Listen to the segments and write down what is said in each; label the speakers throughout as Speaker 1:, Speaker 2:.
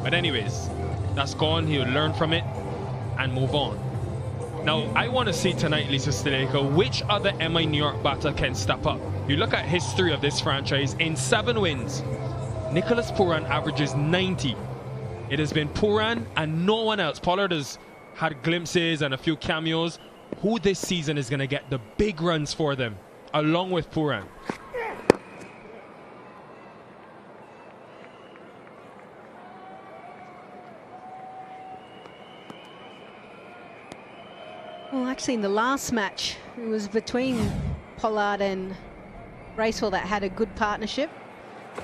Speaker 1: But anyways, that's gone. He'll learn from it and move on. Now, I want to see tonight, Lisa Sthalekar, which other MI New York batter can step up. You look at history of this franchise, in 7 wins, Nicholas Pooran averages 90. It has been Pooran and no one else. Pollard has had glimpses and a few cameos. Who this season is going to get the big runs for them, along with Pooran?
Speaker 2: Well, actually, in the last match, it was between Pollard and Bracewell that had a good partnership.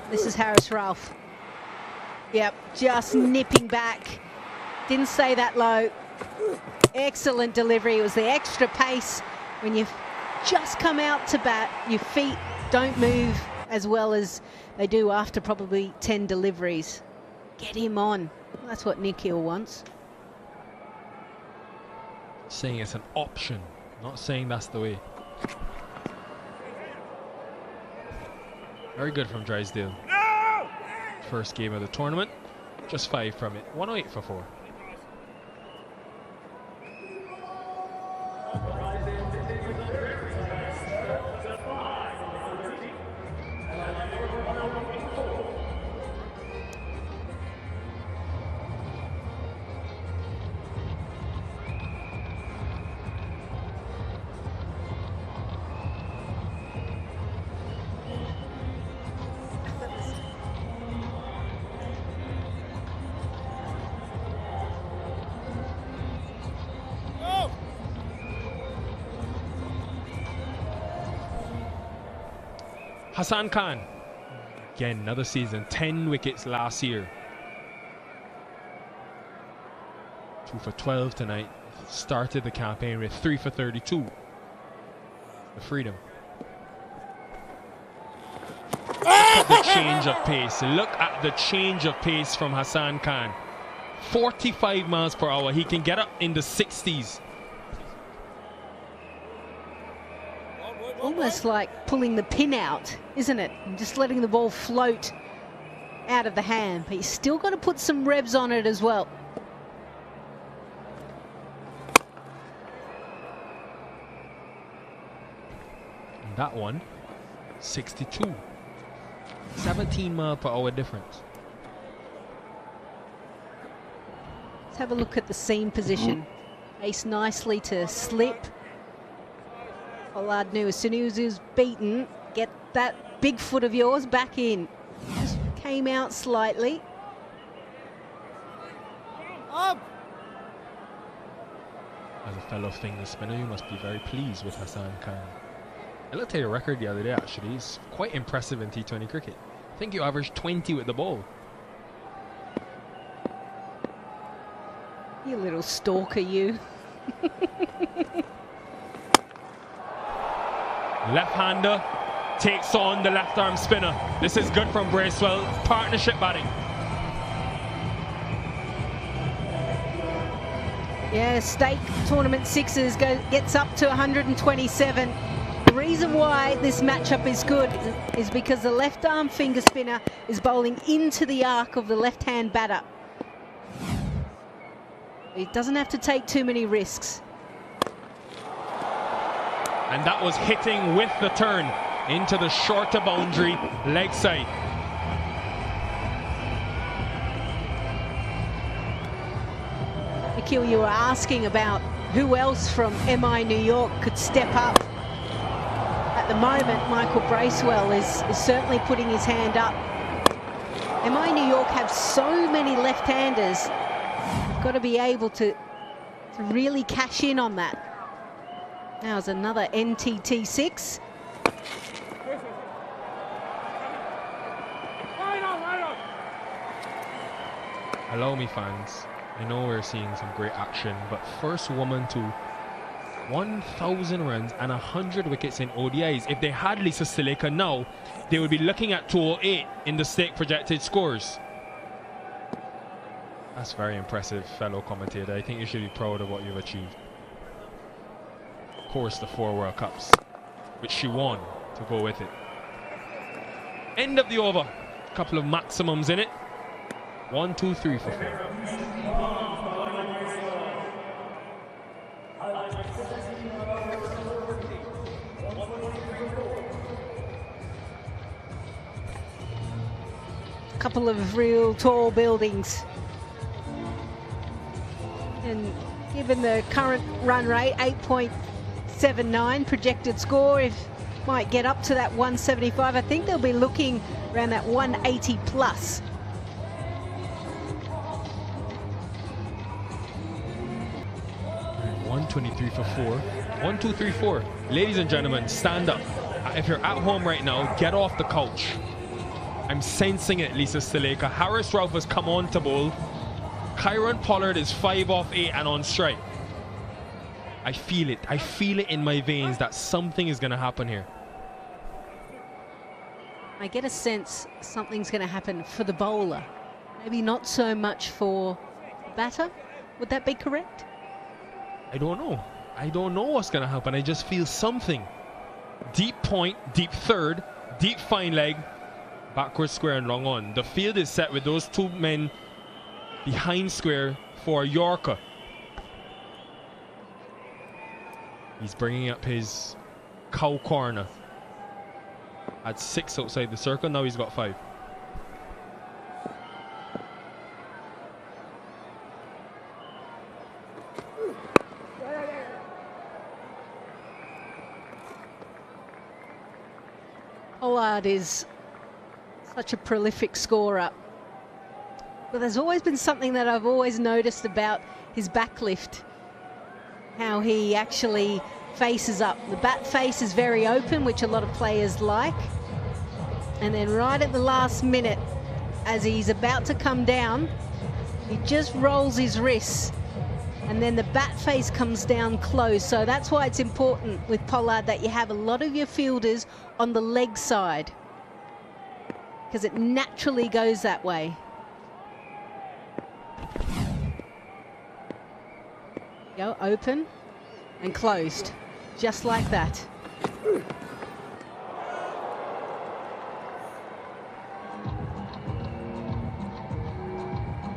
Speaker 2: This is Harris Ralph. Yep, just nipping back. Didn't stay that low. Excellent delivery. It was the extra pace. When you just come out to bat, your feet don't move as well as they do after probably 10 deliveries. Get him on. That's what Nick Hill wants.
Speaker 1: Saying it's an option, not saying that's the way. Very good from Drysdale. First game of the tournament, just 5 from it. 108 for 4. Hassan Khan, again, another season, 10 wickets last year. 2 for 12 tonight. Started the campaign with 3 for 32. The freedom. Look at the change of pace. Look at the change of pace from Hassan Khan. 45 miles per hour. He can get up in the 60s.
Speaker 2: Almost like pulling the pin out, isn't it? And just letting the ball float out of the hand. But you still got to put some revs on it as well.
Speaker 1: And that one, 62. 17 mile per hour difference.
Speaker 2: Let's have a look at the seam position. Ace nicely to slip. Pollard knew as soon as he was beaten, get that big foot of yours back in. Just came out slightly.
Speaker 1: As a fellow finger spinner, you must be very pleased with Hassan Khan. I looked at your record the other day, actually. It's quite impressive in T20 cricket. I think you averaged 20 with the ball.
Speaker 2: You little stalker, you.
Speaker 1: Left-hander takes on the left-arm spinner. This is good from Bracewell. Partnership batting.
Speaker 2: Yeah, state tournament sixes gets up to 127. The reason why this matchup is good is because the left-arm finger spinner is bowling into the arc of the left-hand batter. He doesn't have to take too many risks.
Speaker 1: And that was hitting with the turn into the shorter boundary, leg side.
Speaker 2: Nikhil, you were asking about who else from MI New York could step up. At the moment, Michael Bracewell is certainly putting his hand up. MI New York have so many left-handers. You've got to be able to really cash in on that. Now is another NTT6.
Speaker 1: Allow me, fans. I know we're seeing some great action, but first woman to 1,000 runs and 100 wickets in ODIs. If they had Lisa Sthalekar now, they would be looking at 208 in the stake projected scores. That's very impressive, fellow commentator. I think you should be proud of what you've achieved. Of course, the 4 World Cups, which she won to go with it. End of the over. A couple of maximums in it. 1, 2, 3 for 4.
Speaker 2: Couple of real tall buildings. And given the current run rate, 8.79 projected score, if might get up to that 175, I think they'll be looking around that 180 plus.
Speaker 1: 123 for 4. 1, 2, 3, 4. Ladies and gentlemen, stand up. If you're at home right now, get off the couch. I'm sensing it, Lisa Sthalekar. Harris Ralph has come on to bowl. Kyron Pollard is 5 off 8 and on strike. I feel it. I feel it in my veins that something is going to happen here.
Speaker 2: I get a sense something's going to happen for the bowler. Maybe not so much for the batter. Would that be correct?
Speaker 1: I don't know. I don't know what's going to happen. I just feel something. Deep point, deep third, deep fine leg, backward square and long on. The field is set with those two men behind square for Yorker. He's bringing up his cow corner. Had 6 outside the circle, now he's got 5.
Speaker 2: Pollard is such a prolific scorer. But there's always been something that I've always noticed about his backlift. How he actually faces up. The bat face is very open, which a lot of players like. And then right at the last minute, as he's about to come down, he just rolls his wrists. And then the bat face comes down close. So that's why it's important with Pollard that you have a lot of your fielders on the leg side, because it naturally goes that way. Go open and closed, just like that.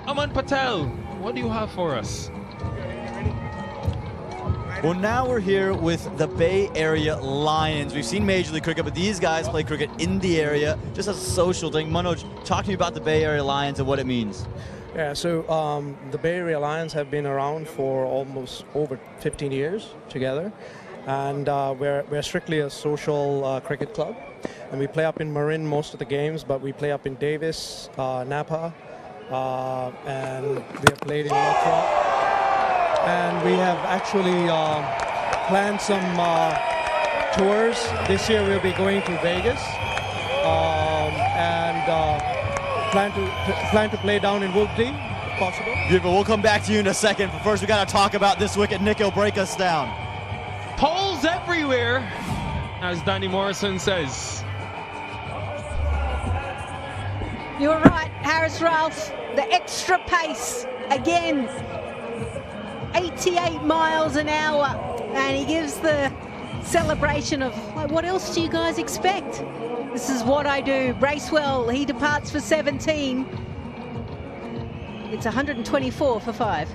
Speaker 1: Aman Patel, what do you have for us?
Speaker 3: Well, now we're here with the Bay Area Lions. We've seen Major League Cricket, but these guys play cricket in the area, just as a social thing. Manoj, talk to me about the Bay Area Lions and what it means.
Speaker 4: Yeah, so the Bay Area Lions have been around for almost over 15 years together. And we're strictly a social cricket club. And we play up in Marin most of the games, but we play up in Davis, Napa, and we have played in Lucknow. And we have actually planned some tours. This year we'll be going to Vegas and plan to play down in Woodley, if possible.
Speaker 3: Beautiful. We'll come back to you in a second. But first, we got to talk about this wicket. Nick, will break us down.
Speaker 1: Poles everywhere, as Danny Morrison says.
Speaker 2: You're right, Harris Ralph, the extra pace again. 88 miles an hour, and he gives the celebration of, like, what else do you guys expect? This is what I do. Bracewell, he departs for 17. It's 124 for 5.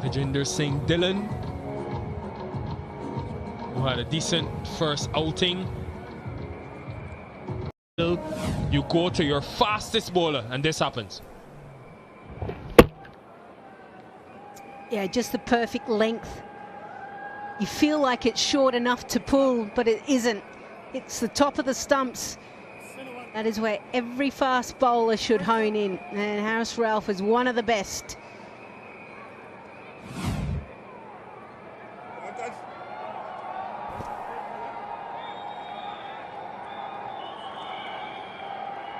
Speaker 1: Tejinder Singh Dhillon, who had a decent first outing. You go to your fastest bowler and this happens.
Speaker 2: Yeah, just the perfect length. You feel like it's short enough to pull, but it isn't. It's the top of the stumps. That is where every fast bowler should hone in, and Harris Ralph is one of the best.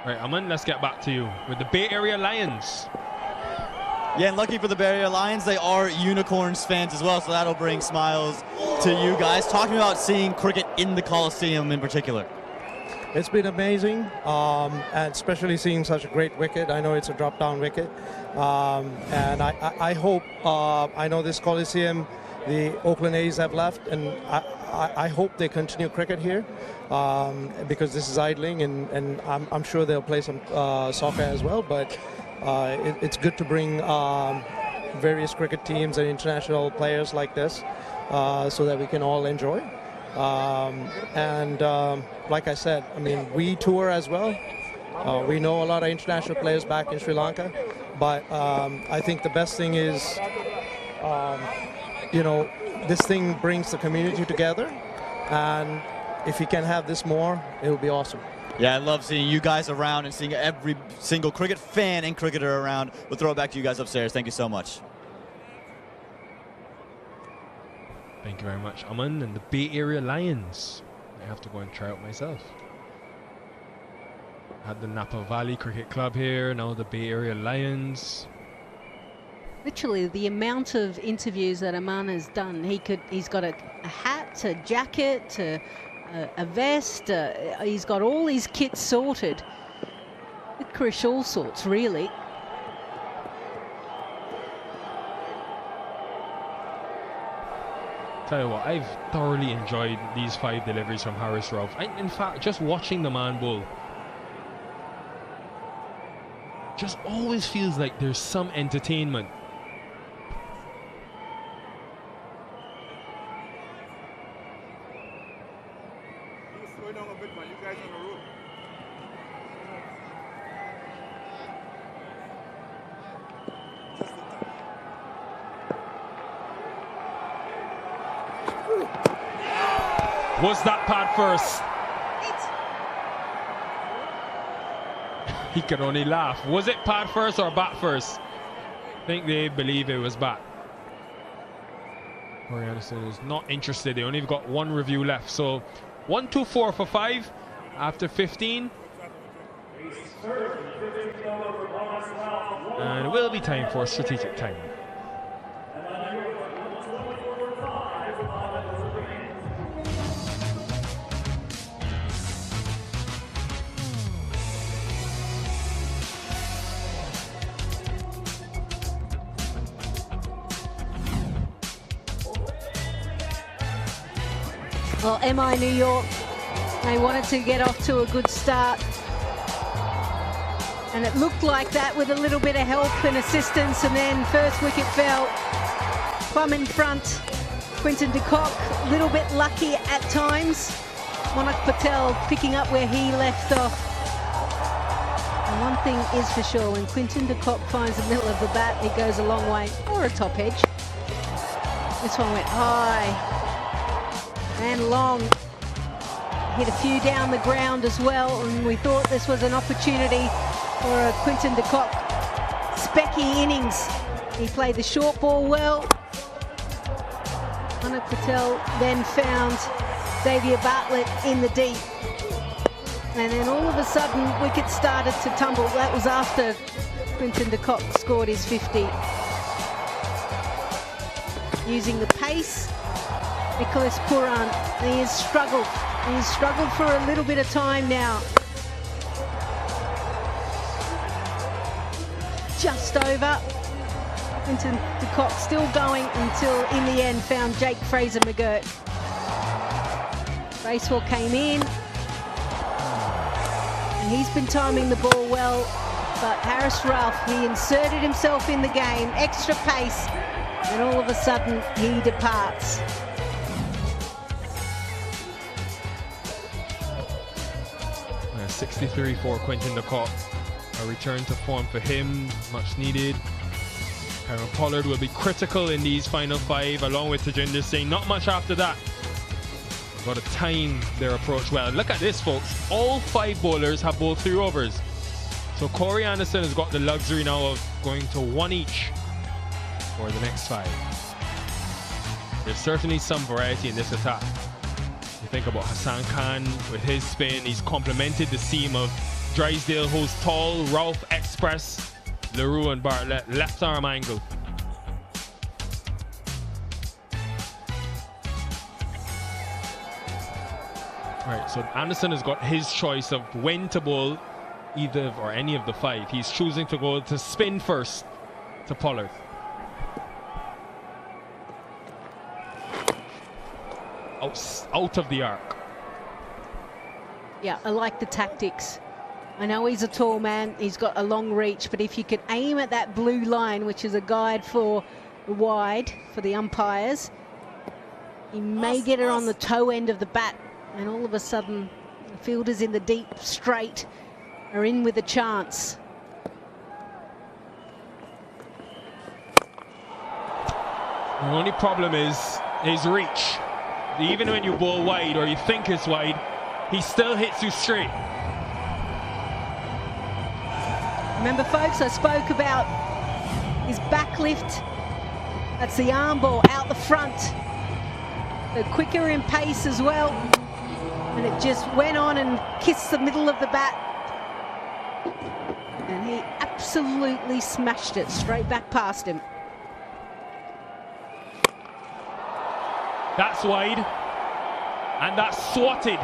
Speaker 1: Right, Aman, let's get back to you with the Bay Area Lions.
Speaker 3: Yeah, and lucky for the Bay Area Lions, they are Unicorns fans as well, so that'll bring smiles to you guys. Talking about seeing cricket in the Coliseum in particular.
Speaker 4: It's been amazing, and especially seeing such a great wicket. I know it's a drop-down wicket, and I hope, I know this Coliseum, the Oakland A's have left, and I hope they continue cricket here, because this is idling, and I'm sure they'll play some soccer as well, but it's good to bring various cricket teams and international players like this, so that we can all enjoy. Like I said, I mean, we tour as well. We know a lot of international players back in Sri Lanka, but I think the best thing is, you know, this thing brings the community together, and if we can have this more, it will be awesome.
Speaker 3: Yeah, I love seeing you guys around and seeing every single cricket fan and cricketer around. We'll throw it back to you guys upstairs. Thank you so much.
Speaker 1: Thank you very much, Aman, and the Bay Area Lions. I have to go and try out myself. Had the Napa Valley Cricket Club here, now the Bay Area Lions.
Speaker 2: Literally, the amount of interviews that Aman has done, he's got a hat, a jacket, a vest, he's got all his kits sorted. Licorice all sorts, really.
Speaker 1: Tell you what, I've thoroughly enjoyed these 5 deliveries from Haris Rauf. In fact, just watching the man bowl just always feels like there's some entertainment. Was that pad first? He could only laugh. Was it pad first or bat first? I think they believe it was bat. Corey Anderson is not interested. They only got 1 review left. So 1, 2, 4 for 5 after 15. And it will be time for strategic time.
Speaker 2: Well, MI New York, they wanted to get off to a good start. And it looked like that with a little bit of help and assistance, and then first wicket fell. Plum in front, Quinton de Kock, a little bit lucky at times. Monak Patel picking up where he left off. And one thing is for sure, when Quinton de Kock finds the middle of the bat, he goes a long way, or a top edge. This one went high and long, hit a few down the ground as well, and we thought this was an opportunity for a Quinton de Kock specky innings. He played the short ball well. Monak Patel then found Xavier Bartlett in the deep, and then all of a sudden wicket started to tumble. That was after Quinton de Kock scored his 50. Using the pace, Nicholas Pooran, he has struggled. He's struggled for a little bit of time now. Just over. Quinton de Kock still going until in the end found Jake Fraser McGirt. Racewell came in, and he's been timing the ball well, but Haris Rauf, he inserted himself in the game, extra pace, and all of a sudden he departs.
Speaker 1: 63 for Quinton de Kock. A return to form for him, much needed. Kieron Pollard will be critical in these final 5, along with Tajinder Singh. Not much after that. Got to time their approach well. Look at this, folks. All 5 bowlers have bowled 3 overs. So Corey Anderson has got the luxury now of going to 1 each for the next 5. There's certainly some variety in this attack. You think about Hassan Khan with his spin, he's complemented the seam of Drysdale holds tall, Ralph Express, LaRue and Bartlett, left arm angle. Right, so Anderson has got his choice of when to bowl either or any of the 5. He's choosing to go to spin first to Pollard. Out of the arc.
Speaker 2: Yeah, I like the tactics. I know he's a tall man, he's got a long reach, but if you could aim at that blue line, which is a guide for the wide for the umpires, he may get it on the toe end of the bat, and all of a sudden the fielders in the deep straight are in with a chance.
Speaker 1: The only problem is his reach. Even when you bowl wide or you think it's wide, he still hits you straight.
Speaker 2: Remember, folks, I spoke about his back lift. That's the arm ball out the front. The quicker in pace as well. And it just went on and kissed the middle of the bat. And he absolutely smashed it straight back past him.
Speaker 1: That's wide, and that's swatted.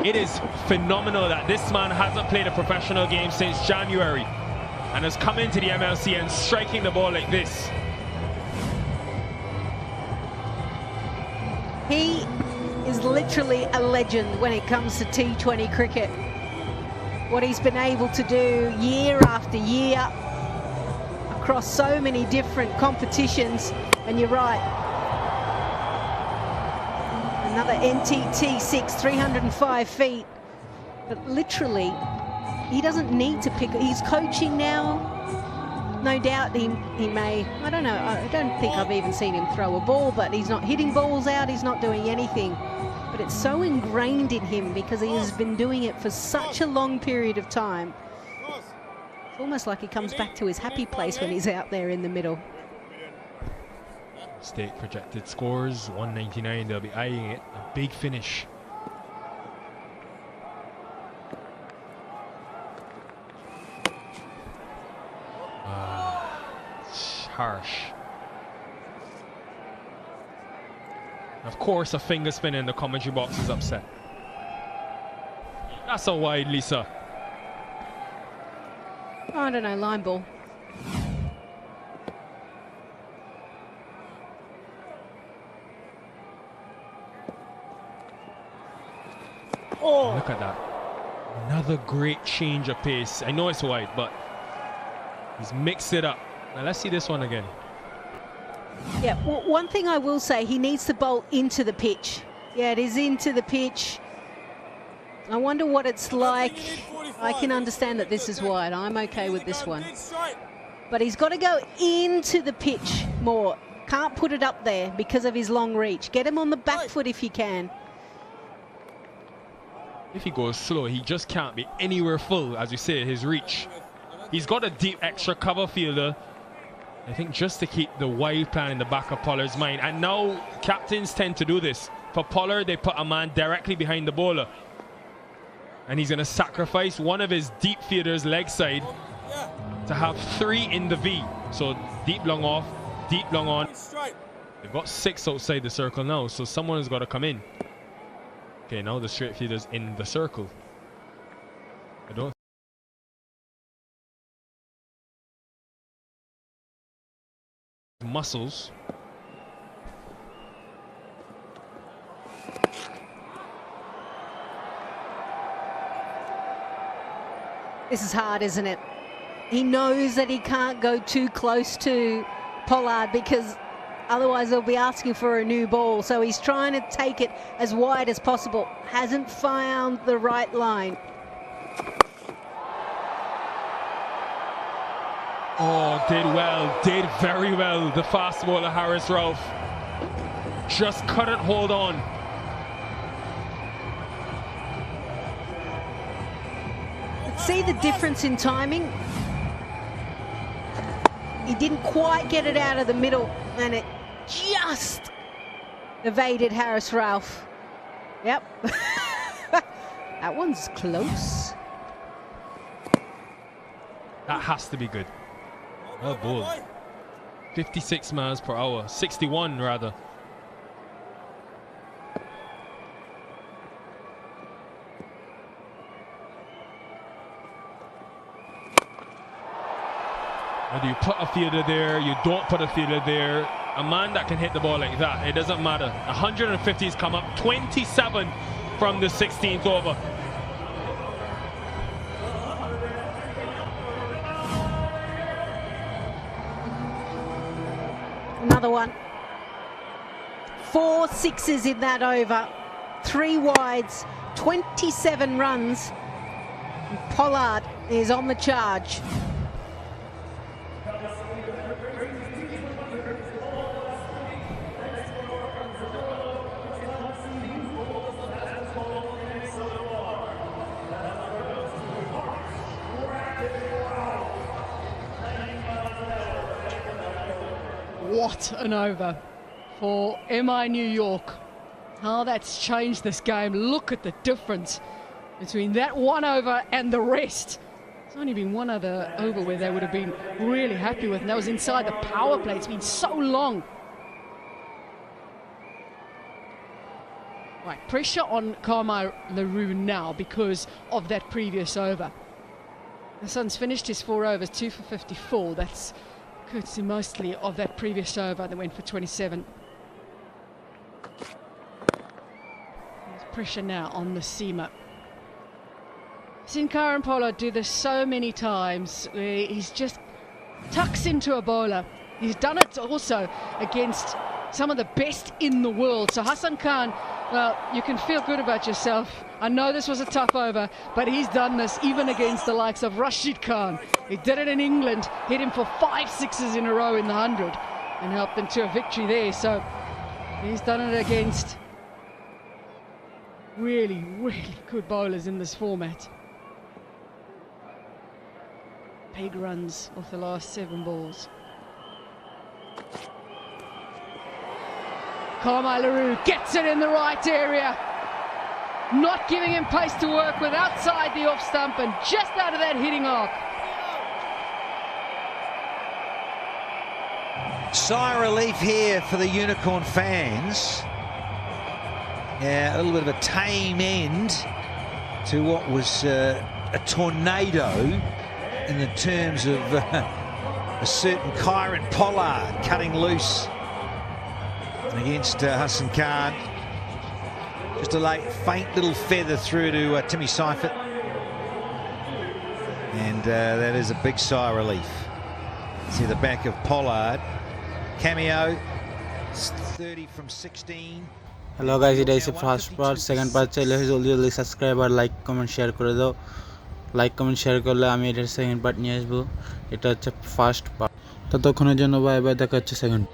Speaker 1: It is phenomenal that this man hasn't played a professional game since January and has come into the MLC and striking the ball like this.
Speaker 2: He is literally a legend when it comes to T20 cricket. What he's been able to do year after year across so many different competitions, and you're right. Another NTT 6, 305 feet. But literally, he doesn't need to pick. He's coaching now. No doubt he may, I don't know, I don't think I've even seen him throw a ball, but he's not hitting balls out, he's not doing anything. But it's so ingrained in him because he has been doing it for such a long period of time. It's almost like he comes back to his happy place when he's out there in the middle.
Speaker 1: State projected scores 199. They'll be eyeing it. A big finish. Harsh. Of course, a finger spin in the commentary box is upset. That's a wide, Lisa.
Speaker 2: Oh, I don't know, line ball.
Speaker 1: Oh, look at that. Another great change of pace. I know it's wide, but he's mixed it up. Now let's see this one again.
Speaker 2: Yeah, well, one thing I will say, he needs to bowl into the pitch. Yeah, it is into the pitch. I wonder what it's like. I can understand that this is wide. I'm okay with this one. But he's got to go into the pitch more. Can't put it up there because of his long reach. Get him on the back foot if you can.
Speaker 1: If he goes slow, he just can't be anywhere full, as you say, his reach. He's got a deep extra cover fielder, I think, just to keep the wide plan in the back of Pollard's mind. And now captains tend to do this. For Pollard, they put a man directly behind the bowler. And he's going to sacrifice one of his deep fielders leg side to have 3 in the V. So deep long off, deep long on. They've got 6 outside the circle now, so someone has got to come in. Okay, now the straight fielder's in the circle. I don't. Muscles.
Speaker 2: This is hard, isn't it? He knows that he can't go too close to Pollard because otherwise they'll be asking for a new ball. So he's trying to take it as wide as possible. Hasn't found the right line.
Speaker 1: Oh, did well, did very well. The fast bowler, Harris Ralph. Just couldn't hold on.
Speaker 2: See the difference in timing? He didn't quite get it out of the middle and it just evaded Harris Ralph. Yep. That one's close.
Speaker 1: That has to be good. Oh, ball. 56 miles per hour. 61 rather. Whether you put a fielder there, you don't put a fielder there, a man that can hit the ball like that, it doesn't matter. 150's come up, 27 from the 16th over.
Speaker 2: Another one. 4 sixes in that over. 3 wides, 27 runs. And Pollard is on the charge.
Speaker 5: What an over for MI New York. How that's changed this game. Look at the difference between that one over and the rest. There's only been one other over where they would have been really happy with, and that was inside the power play. It's been so long. Right, pressure on Carmine LaRue now because of that previous over. The Suns finished his 4 overs, 2 for 54. That's courtesy mostly of that previous over that went for 27. There's pressure now on the seamer. Seen Karen Pollard do this so many times where he's just tucks into a bowler. He's done it also against some of the best in the world. So Hassan Khan, well, you can feel good about yourself. I know this was a tough over, but he's done this even against the likes of Rashid Khan. He did it in England, hit him for 5 sixes in a row in the 100 and helped them to a victory there. So he's done it against really, really good bowlers in this format. Big runs off the last 7 balls. Carmine LaRue gets it in the right area. Not giving him pace to work with, outside the off stump and just out of that hitting arc.
Speaker 6: Sigh of relief here for the Unicorn fans. Yeah, a little bit of a tame end to what was a tornado in the terms of a certain Karen Pollard cutting loose against Hassan Khan. Just a late, faint little feather through to Timmy Seifert. And that is a big sigh of relief. See the back of Pollard. Cameo, 30 from 16.
Speaker 7: Hello guys, এটা হচ্ছে first part. Second part চাইলে জলদি জলদি subscribe আর like comment share করে দাও। Like comment share করলে আমি এটার সেকেন্ড পার্ট নিয়ে আসবো। এটা হচ্ছে ফার্স্ট পার্ট। ততক্ষণের জন্য বাই বাই, দেখা হচ্ছে সেকেন্ড।